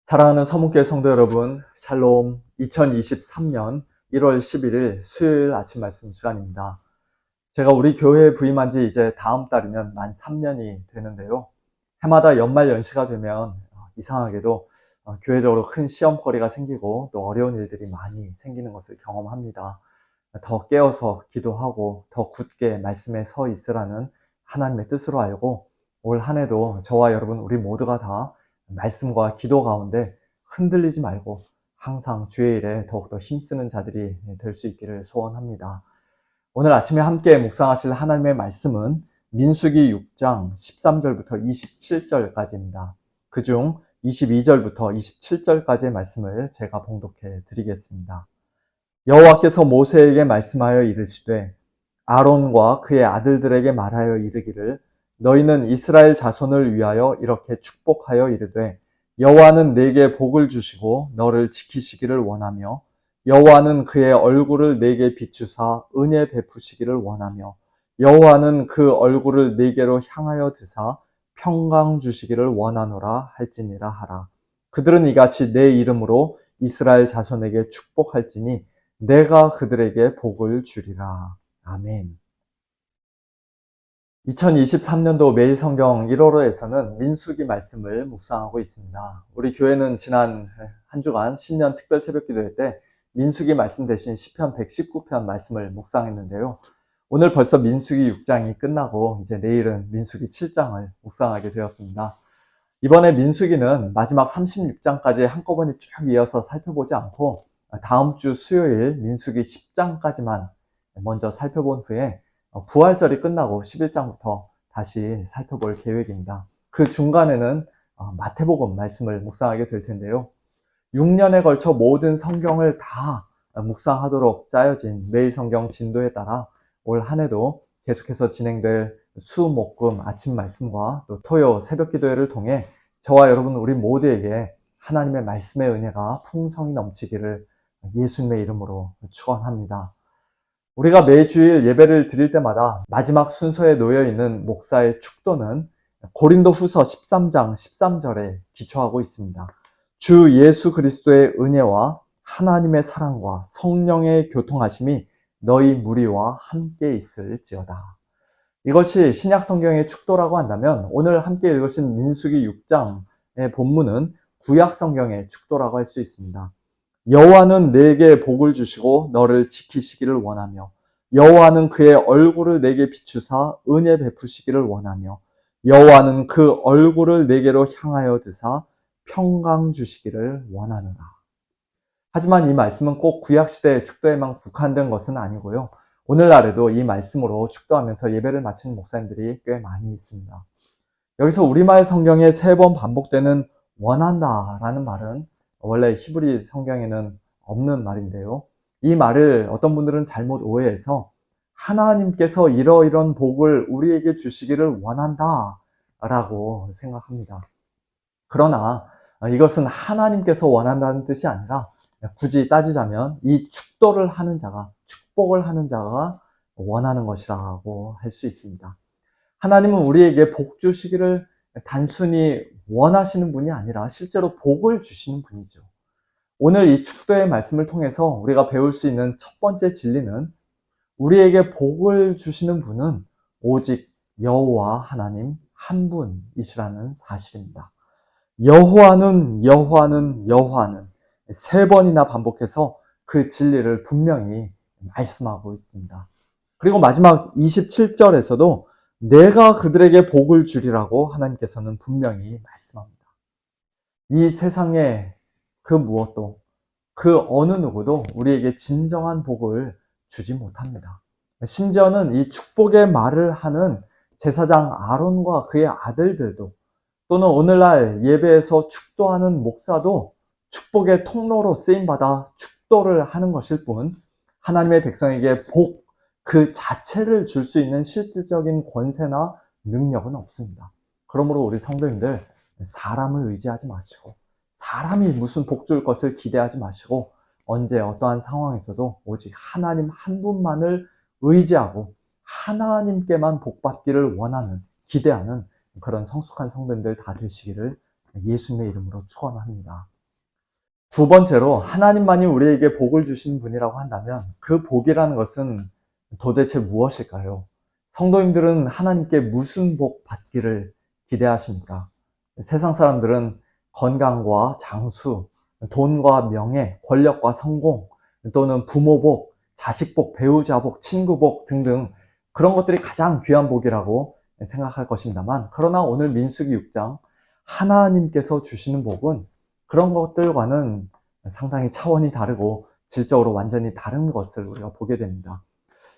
사랑하는 서문교회 성도 여러분, 샬롬. 2023년 1월 11일 수요일 아침 말씀 시간입니다. 제가 우리 교회에 부임한 지 이제 다음 달이면 만 3년이 되는데요. 해마다 연말 연시가 되면 이상하게도 교회적으로 큰 시험거리가 생기고 또 어려운 일들이 많이 생기는 것을 경험합니다. 더 깨어서 기도하고 더 굳게 말씀에 서 있으라는 하나님의 뜻으로 알고 올 한 해도 저와 여러분 우리 모두가 다 말씀과 기도 가운데 흔들리지 말고 항상 주의 일에 더욱더 힘쓰는 자들이 될 수 있기를 소원합니다. 오늘 아침에 함께 묵상하실 하나님의 말씀은 민수기 6장 13절부터 27절까지입니다. 그중 22절부터 27절까지의 말씀을 제가 봉독해 드리겠습니다. 여호와께서 모세에게 말씀하여 이르시되 아론과 그의 아들들에게 말하여 이르기를 너희는 이스라엘 자손을 위하여 이렇게 축복하여 이르되 여호와는 네게 복을 주시고 너를 지키시기를 원하며 여호와는 그의 얼굴을 네게 비추사 은혜 베푸시기를 원하며 여호와는 그 얼굴을 네게로 향하여 드사 평강 주시기를 원하노라 할지니라 하라. 그들은 이같이 내 이름으로 이스라엘 자손에게 축복할지니 내가 그들에게 복을 주리라. 아멘. 2023년도 매일 성경 1호로에서는 민수기 말씀을 묵상하고 있습니다. 우리 교회는 지난 한 주간 신년 특별 새벽 기도회 때 민수기 말씀 대신 시편 119편 말씀을 묵상했는데요. 오늘 벌써 민수기 6장이 끝나고 이제 내일은 민수기 7장을 묵상하게 되었습니다. 이번에 민수기는 마지막 36장까지 한꺼번에 쭉 이어서 살펴보지 않고 다음 주 수요일 민수기 10장까지만 먼저 살펴본 후에 부활절이 끝나고 11장부터 다시 살펴볼 계획입니다. 그 중간에는 마태복음 말씀을 묵상하게 될 텐데요. 6년에 걸쳐 모든 성경을 다 묵상하도록 짜여진 매일 성경 진도에 따라 올 한 해도 계속해서 진행될 수, 목, 금 아침 말씀과 또 토요 새벽 기도회를 통해 저와 여러분 우리 모두에게 하나님의 말씀의 은혜가 풍성히 넘치기를 예수님의 이름으로 축원합니다. 우리가 매주일 예배를 드릴 때마다 마지막 순서에 놓여있는 목사의 축도는 고린도 후서 13장 13절에 기초하고 있습니다. 주 예수 그리스도의 은혜와 하나님의 사랑과 성령의 교통하심이 너희 무리와 함께 있을지어다. 이것이 신약 성경의 축도라고 한다면 오늘 함께 읽으신 민수기 6장의 본문은 구약 성경의 축도라고 할 수 있습니다. 여호와는 내게 복을 주시고 너를 지키시기를 원하며 여호와는 그의 얼굴을 내게 비추사 은혜 베푸시기를 원하며 여호와는 그 얼굴을 내게로 향하여 드사 평강 주시기를 원하노라. 하지만 이 말씀은 꼭 구약시대의 축도에만 국한된 것은 아니고요. 오늘날에도 이 말씀으로 축도하면서 예배를 마치는 목사님들이 꽤 많이 있습니다. 여기서 우리말 성경에 3번 반복되는 원한다라는 말은 원래 히브리 성경에는 없는 말인데요. 이 말을 어떤 분들은 잘못 오해해서 하나님께서 이러이런 복을 우리에게 주시기를 원한다 라고 생각합니다. 그러나 이것은 하나님께서 원한다는 뜻이 아니라 굳이 따지자면 이 축도를 하는 자가, 축복을 하는 자가 원하는 것이라고 할 수 있습니다. 하나님은 우리에게 복 주시기를 단순히 원하시는 분이 아니라 실제로 복을 주시는 분이죠. 오늘 이 축도의 말씀을 통해서 우리가 배울 수 있는 첫 번째 진리는 우리에게 복을 주시는 분은 오직 여호와 하나님 한 분이시라는 사실입니다. 여호와는 3번이나 반복해서 그 진리를 분명히 말씀하고 있습니다. 그리고 마지막 27절에서도 내가 그들에게 복을 주리라고 하나님께서는 분명히 말씀합니다. 이 세상에 그 무엇도 그 어느 누구도 우리에게 진정한 복을 주지 못합니다. 심지어는 이 축복의 말을 하는 제사장 아론과 그의 아들들도 또는 오늘날 예배에서 축도하는 목사도 축복의 통로로 쓰임받아 축도를 하는 것일 뿐 하나님의 백성에게 복 그 자체를 줄 수 있는 실질적인 권세나 능력은 없습니다. 그러므로 우리 성도님들 사람을 의지하지 마시고 사람이 무슨 복 줄 것을 기대하지 마시고 언제 어떠한 상황에서도 오직 하나님 한 분만을 의지하고 하나님께만 복받기를 원하는 기대하는 그런 성숙한 성도님들 다 되시기를 예수님의 이름으로 축원합니다. 두 번째로 하나님만이 우리에게 복을 주신 분이라고 한다면 그 복이라는 것은 도대체 무엇일까요? 성도님들은 하나님께 무슨 복 받기를 기대하십니까? 세상 사람들은 건강과 장수, 돈과 명예, 권력과 성공, 또는 부모 복, 자식 복, 배우자 복, 친구 복 등등 그런 것들이 가장 귀한 복이라고 생각할 것입니다만, 그러나 오늘 민수기 6장 하나님께서 주시는 복은 그런 것들과는 상당히 차원이 다르고 질적으로 완전히 다른 것을 우리가 보게 됩니다.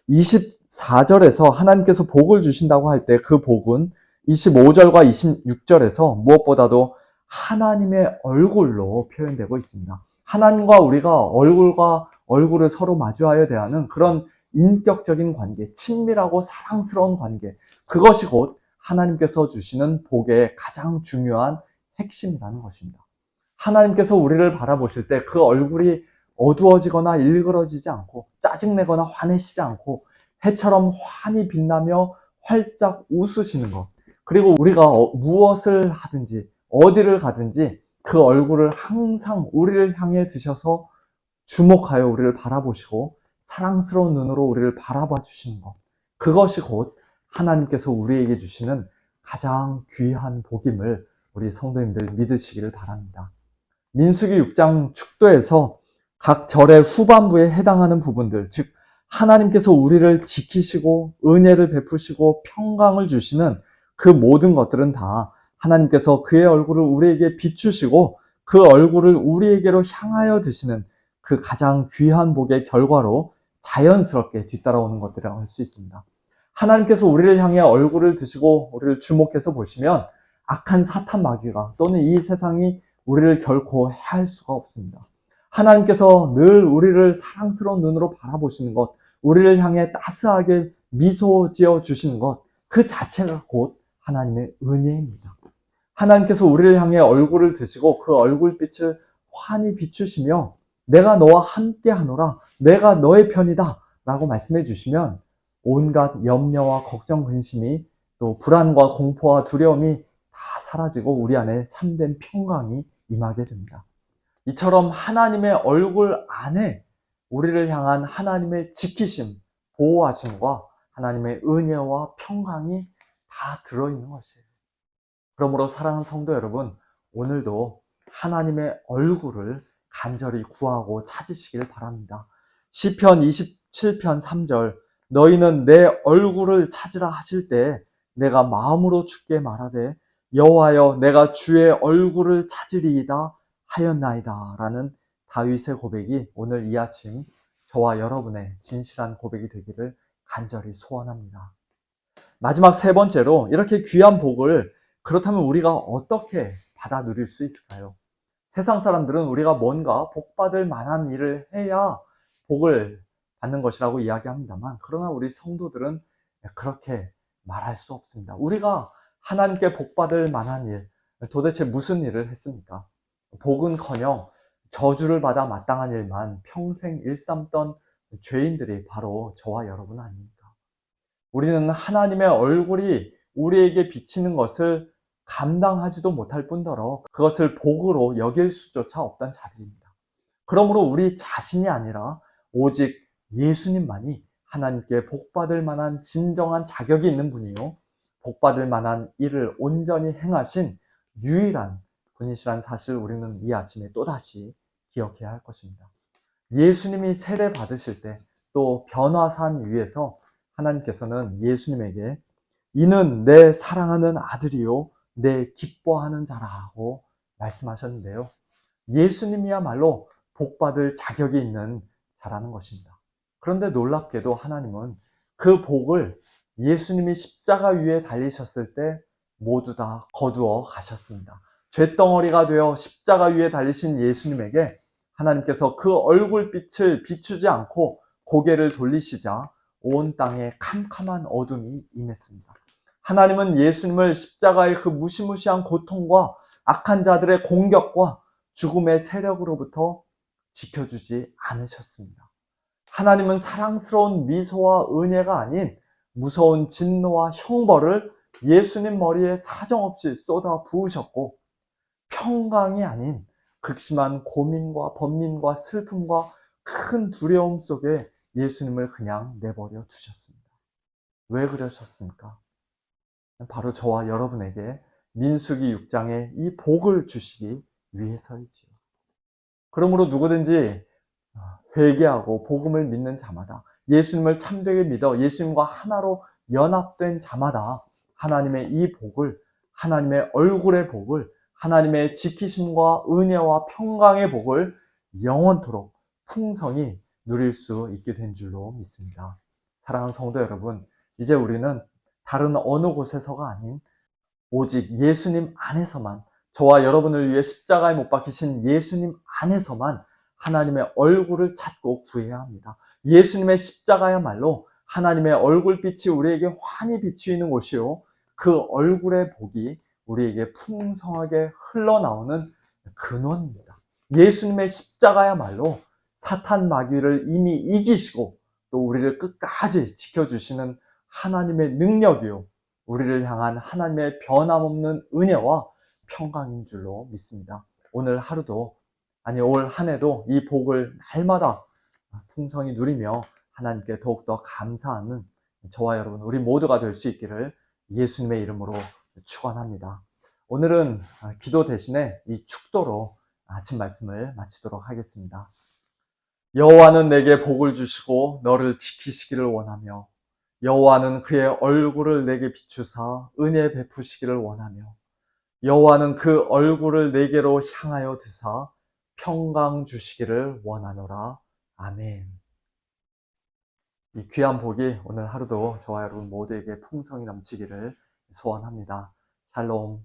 24절에서 하나님께서 복을 주신다고 할 때 그 복은 25절과 26절에서 무엇보다도 하나님의 얼굴로 표현되고 있습니다. 하나님과 우리가 얼굴과 얼굴을 서로 마주하여 대하는 그런 인격적인 관계, 친밀하고 사랑스러운 관계, 그것이 곧 하나님께서 주시는 복의 가장 중요한 핵심이라는 것입니다. 하나님께서 우리를 바라보실 때 그 얼굴이 어두워지거나 일그러지지 않고 짜증내거나 화내시지 않고 해처럼 환히 빛나며 활짝 웃으시는 것, 그리고 우리가 무엇을 하든지 어디를 가든지 그 얼굴을 항상 우리를 향해 드셔서 주목하여 우리를 바라보시고 사랑스러운 눈으로 우리를 바라봐 주시는 것, 그것이 곧 하나님께서 우리에게 주시는 가장 귀한 복임을 우리 성도님들 믿으시기를 바랍니다. 민수기 6장 축도에서 각 절의 후반부에 해당하는 부분들, 즉 하나님께서 우리를 지키시고 은혜를 베푸시고 평강을 주시는 그 모든 것들은 다 하나님께서 그의 얼굴을 우리에게 비추시고 그 얼굴을 우리에게로 향하여 드시는 그 가장 귀한 복의 결과로 자연스럽게 뒤따라오는 것들이라고 할 수 있습니다. 하나님께서 우리를 향해 얼굴을 드시고 우리를 주목해서 보시면 악한 사탄 마귀가 또는 이 세상이 우리를 결코 해할 수가 없습니다. 하나님께서 늘 우리를 사랑스러운 눈으로 바라보시는 것, 우리를 향해 따스하게 미소 지어 주시는 것, 그 자체가 곧 하나님의 은혜입니다. 하나님께서 우리를 향해 얼굴을 드시고 그 얼굴빛을 환히 비추시며 내가 너와 함께 하노라, 내가 너의 편이다 라고 말씀해 주시면 온갖 염려와 걱정, 근심이 또 불안과 공포와 두려움이 다 사라지고 우리 안에 참된 평강이 임하게 됩니다. 이처럼 하나님의 얼굴 안에 우리를 향한 하나님의 지키심, 보호하심과 하나님의 은혜와 평강이 다 들어있는 것이에요. 그러므로 사랑하는 성도 여러분, 오늘도 하나님의 얼굴을 간절히 구하고 찾으시길 바랍니다. 시편 27편 3절, 너희는 내 얼굴을 찾으라 하실 때 내가 마음으로 주께 말하되 여호와여 내가 주의 얼굴을 찾으리이다 하였나이다 라는 다윗의 고백이 오늘 이 아침 저와 여러분의 진실한 고백이 되기를 간절히 소원합니다. 마지막 세 번째로, 이렇게 귀한 복을 그렇다면 우리가 어떻게 받아 누릴 수 있을까요? 세상 사람들은 우리가 뭔가 복받을 만한 일을 해야 복을 받는 것이라고 이야기합니다만, 그러나 우리 성도들은 그렇게 말할 수 없습니다. 우리가 하나님께 복받을 만한 일, 도대체 무슨 일을 했습니까? 복은커녕 저주를 받아 마땅한 일만 평생 일삼던 죄인들이 바로 저와 여러분 아닙니까? 우리는 하나님의 얼굴이 우리에게 비치는 것을 감당하지도 못할 뿐더러 그것을 복으로 여길 수조차 없던 자들입니다. 그러므로 우리 자신이 아니라 오직 예수님만이 하나님께 복받을 만한 진정한 자격이 있는 분이요, 복받을 만한 일을 온전히 행하신 유일한 분이시라는 사실을 우리는 이 아침에 또다시 기억해야 할 것입니다. 예수님이 세례 받으실 때 또 변화산 위에서 하나님께서는 예수님에게 이는 내 사랑하는 아들이요 내 기뻐하는 자라고 말씀하셨는데요, 예수님이야말로 복받을 자격이 있는 자라는 것입니다. 그런데 놀랍게도 하나님은 그 복을 예수님이 십자가 위에 달리셨을 때 모두 다 거두어 가셨습니다. 쇳덩어리가 되어 십자가 위에 달리신 예수님에게 하나님께서 그 얼굴빛을 비추지 않고 고개를 돌리시자 온 땅에 캄캄한 어둠이 임했습니다. 하나님은 예수님을 십자가의 그 무시무시한 고통과 악한 자들의 공격과 죽음의 세력으로부터 지켜주지 않으셨습니다. 하나님은 사랑스러운 미소와 은혜가 아닌 무서운 진노와 형벌을 예수님 머리에 사정없이 쏟아 부으셨고, 평강이 아닌 극심한 고민과 번민과 슬픔과 큰 두려움 속에 예수님을 그냥 내버려 두셨습니다. 왜 그러셨습니까? 바로 저와 여러분에게 민수기 6장에 이 복을 주시기 위해서이지요. 그러므로 누구든지 회개하고 복음을 믿는 자마다, 예수님을 참되게 믿어 예수님과 하나로 연합된 자마다 하나님의 이 복을, 하나님의 얼굴의 복을, 하나님의 지키심과 은혜와 평강의 복을 영원토록 풍성히 누릴 수 있게 된 줄로 믿습니다. 사랑하는 성도 여러분, 이제 우리는 다른 어느 곳에서가 아닌 오직 예수님 안에서만, 저와 여러분을 위해 십자가에 못 박히신 예수님 안에서만 하나님의 얼굴을 찾고 구해야 합니다. 예수님의 십자가야말로 하나님의 얼굴빛이 우리에게 환히 비추이는 곳이요, 그 얼굴의 복이 우리에게 풍성하게 흘러나오는 근원입니다. 예수님의 십자가야말로 사탄 마귀를 이미 이기시고 또 우리를 끝까지 지켜주시는 하나님의 능력이요, 우리를 향한 하나님의 변함없는 은혜와 평강인 줄로 믿습니다. 오늘 하루도, 아니 올 한 해도 이 복을 날마다 풍성히 누리며 하나님께 더욱더 감사하는 저와 여러분, 우리 모두가 될 수 있기를 예수님의 이름으로 축원합니다. 오늘은 기도 대신에 이 축도로 아침 말씀을 마치도록 하겠습니다. 여호와는 내게 복을 주시고 너를 지키시기를 원하며, 여호와는 그의 얼굴을 내게 비추사 은혜 베푸시기를 원하며, 여호와는 그 얼굴을 내게로 향하여 드사 평강 주시기를 원하노라. 아멘. 이 귀한 복이 오늘 하루도 저와 여러분 모두에게 풍성히 넘치기를 소원합니다. 샬롬.